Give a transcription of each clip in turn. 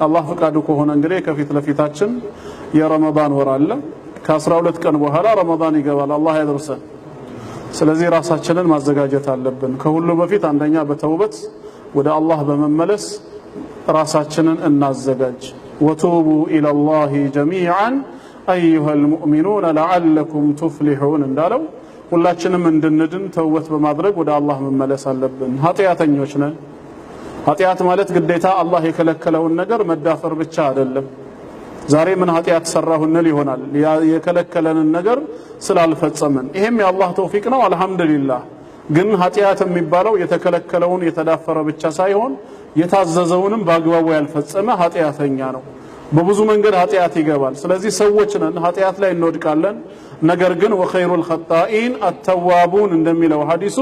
አላህ ፈቃዱ ከሆነ እንግዲህ ከፊት ለፊታችን የረመዳን ወር አለ። ከ12 ቀን በኋላ ረመዳን ይገባል። አላህ ያድርሰን። ስለዚህ ራሳችንን ማዘጋጀት አለብን። ከሁሉ በፊት አንደኛ በተውበት ወደ አላህ በመመለስ ራሳችንን እናዘጋጅ። ወቱቡ ኢለላሂ ጀሚዓን አዩሀል ሙእሚኑን ለዓለኩም ቱፍሊሑን እንዳለው ሁላችንም እንድንድን ተውበት በማድረግ ወደ አላህ መመለስ አለብን። ኃጢአተኞች ነን። ኃጢአት ማለት ግዴታ አላህ የከለከለውን ነገር መዳፈር ብቻ አይደለም። ዛሬ ምን ኃጢአት ሰራሁ እንል ይሆናል የከለከለንን ነገር ስላልፈጸምን። ይሄም የአላህ ተውፊቅ ነው፣ አልহামዱሊላህ። ግን ኃጢአት የሚባለው የተከለከለውን የተዳፈረ ብቻ ሳይሆን የታዘዘውንም በአግባቡ ያልፈጸመ ኃጢአተኛ ነው። በብዙ መንገድ ኃጢአት ይገባል። ስለዚህ ሰዎች ነን፣ ኃጢአት ላይ እንወድቃለን። ነገር ግን ወኸይሩል ኸጣኢን አተዋቡን እንደሚለው ሐዲሱ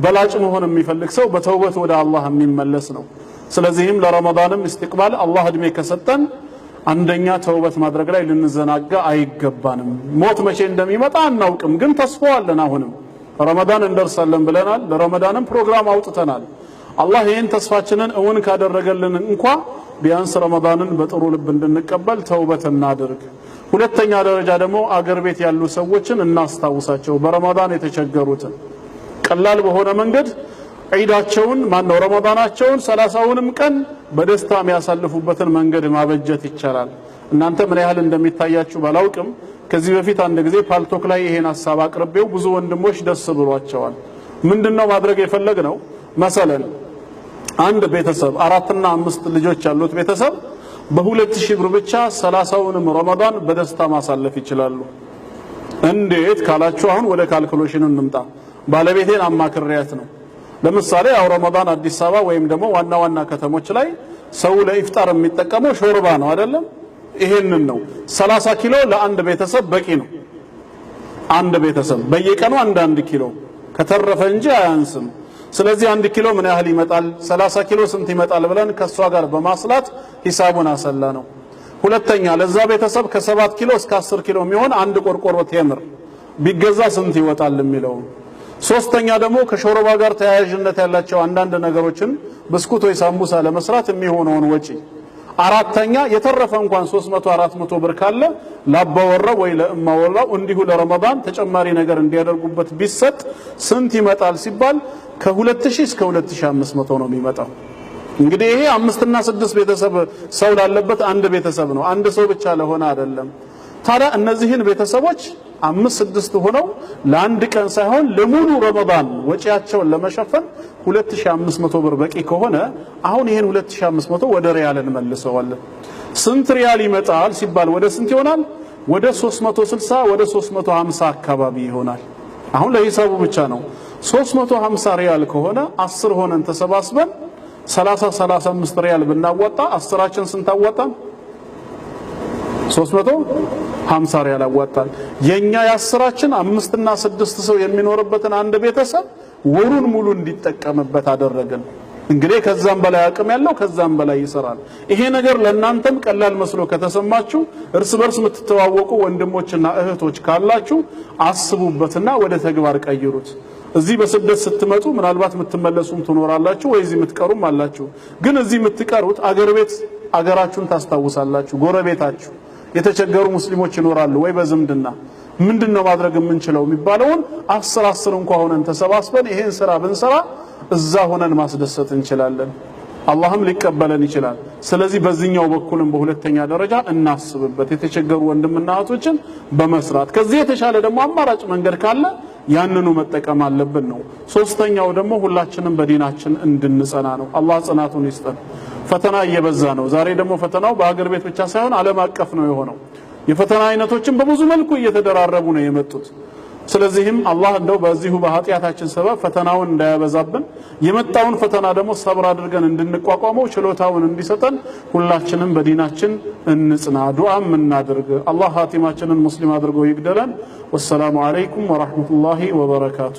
በላጭ መሆን የሚፈልግ ሰው በተውበት ወደ አላህ የሚመለስ ነው። ስለዚህም ለረመዳንም ኢስቲቅባል አላህ እድሜ ከሰጠን አንደኛ ተውበት ማድረግ ላይ ልንዘናጋ አይገባንም። ሞት መቼ እንደሚመጣ አናውቅም፣ ግን ተስፋዋለን። አሁንም ረመዳን እንደርሳለን ብለናል። ለረመዳንም ፕሮግራም አውጥተናል። አላህ ይህን ተስፋችንን እውን ካደረገልን እንኳ ቢያንስ ረመዳንን በጥሩ ልብ እንድንቀበል ተውበት እናድርግ። ሁለተኛ ደረጃ ደግሞ አገር ቤት ያሉ ሰዎችን እናስታውሳቸው። በረመዳን የተቸገሩትን ቀላል በሆነ መንገድ ዒዳቸውን ማነው ረመዳናቸውን 30ውንም ቀን በደስታ የሚያሳልፉበትን መንገድ ማበጀት ይቻላል። እናንተ ምን ያህል እንደሚታያችሁ ባላውቅም ከዚህ በፊት አንድ ጊዜ ፓልቶክ ላይ ይሄን ሐሳብ አቅርቤው ብዙ ወንድሞች ደስ ብሏቸዋል። ምንድነው ማድረግ የፈለግነው? መሰለን አንድ ቤተሰብ 4 እና 5 ልጆች ያሉት ቤተሰብ በ2000 ብር ብቻ 30ውንም ረመዳን በደስታ ማሳለፍ ይችላሉ። እንዴት ካላችሁ አሁን ወደ ካልኩሌሽኑ እንምጣ። ባለቤቴን አማክሪያት ነው። ለምሳሌ ያው ረመዳን አዲስ አበባ ወይም ደግሞ ዋና ዋና ከተሞች ላይ ሰው ለኢፍጣር የሚጠቀመው ሾርባ ነው አይደለም? ይሄንን ነው 30 ኪሎ ለአንድ ቤተሰብ በቂ ነው። አንድ ቤተሰብ በየቀኑ አንድ ኪሎ ከተረፈ እንጂ አያንስም። ስለዚህ 1 ኪሎ ምን ያህል ይመጣል፣ 30 ኪሎ ስንት ይመጣል ብለን ከሷ ጋር በማስላት ሂሳቡን አሰላ ነው። ሁለተኛ ለዛ ቤተሰብ ከ7 ኪሎ እስከ 10 ኪሎ የሚሆን አንድ ቆርቆሮ ቴምር ቢገዛ ስንት ይወጣል የሚለው። ሶስተኛ ደግሞ ከሾርባ ጋር ተያያዥነት ያላቸው አንዳንድ ነገሮችን ብስኩት ወይ ሳምቡሳ ለመስራት የሚሆነውን ወጪ። አራተኛ የተረፈ እንኳን 300 400 ብር ካለ ላባወራው ወይ ለእማወራው እንዲሁ ለረመዳን ተጨማሪ ነገር እንዲያደርጉበት ቢሰጥ ስንት ይመጣል ሲባል ከ2000 እስከ 2500 ነው የሚመጣው። እንግዲህ ይሄ 5 እና 6 ቤተሰብ ሰው ላለበት አንድ ቤተሰብ ነው፣ አንድ ሰው ብቻ ለሆነ አይደለም። ታዲያ እነዚህን ቤተሰቦች 5-6 ሆነው ለአንድ ቀን ሳይሆን ለሙሉ ረመዳን ወጪያቸውን ለመሸፈን 2500 ብር በቂ ከሆነ አሁን ይሄን 2500 ወደ ሪያል እንመልሰዋለን። ስንት ሪያል ይመጣል ሲባል ወደ ስንት ይሆናል? ወደ 360 ወደ 350 አካባቢ ይሆናል። አሁን ለሂሳቡ ብቻ ነው። 350 ሪያል ከሆነ 10 ሆነን ተሰባስበን 35 ሪያል ብናዋጣ 10ራችን ስንት አዋጣን? 350 ሪያል አዋጣን። የኛ የ10ራችን 5 እና 6 ሰው የሚኖርበትን አንድ ቤተሰብ ወሩን ሙሉ እንዲጠቀምበት አደረገን። እንግዲህ ከዛም በላይ አቅም ያለው ከዛም በላይ ይሰራል። ይሄ ነገር ለእናንተም ቀላል መስሎ ከተሰማችሁ እርስ በርስ የምትተዋወቁ ወንድሞችና እህቶች ካላችሁ አስቡበትና ወደ ተግባር ቀይሩት። እዚህ በስደት ስትመጡ ምናልባት የምትመለሱም ትኖራላችሁ ወይ እዚህ የምትቀሩም አላችሁ። ግን እዚህ የምትቀሩት አገር ቤት አገራችሁን ታስታውሳላችሁ። ጎረቤታችሁ የተቸገሩ ሙስሊሞች ይኖራሉ ወይ በዝምድና ምንድነው ማድረግ የምንችለው የሚባለውን 10 እንኳን ሆነን ተሰባስበን ይሄን ስራ ብንሰራ እዛ ሆነን ማስደሰት እንችላለን። አላህም ሊቀበለን ይችላል። ስለዚህ በዚህኛው በኩልም በሁለተኛ ደረጃ እናስብበት፣ የተቸገሩ ወንድምና እህቶችን በመስራት ከዚህ የተሻለ ደግሞ አማራጭ መንገድ ካለ ያንኑ መጠቀም አለብን ነው። ሶስተኛው ደግሞ ሁላችንም በዲናችን እንድንጸና ነው። አላህ ጽናቱን ይስጠን። ፈተና እየበዛ ነው። ዛሬ ደግሞ ፈተናው በአገር ቤት ብቻ ሳይሆን ዓለም አቀፍ ነው የሆነው። የፈተና አይነቶችን በብዙ መልኩ እየተደራረቡ ነው የመጡት። ስለዚህም አላህ እንደው በዚሁ በኃጢያታችን ሰበብ ፈተናውን እንዳያበዛብን የመጣውን ፈተና ደግሞ ሰብር አድርገን እንድንቋቋመው ችሎታውን እንዲሰጠን ሁላችንም በዲናችን እንጽና፣ ዱዓም እናድርግ። አላህ ኻቲማችንን ሙስሊም አድርጎ ይግደለን። ወሰላሙ አለይኩም ወራህመቱላሂ ወበረካቱ።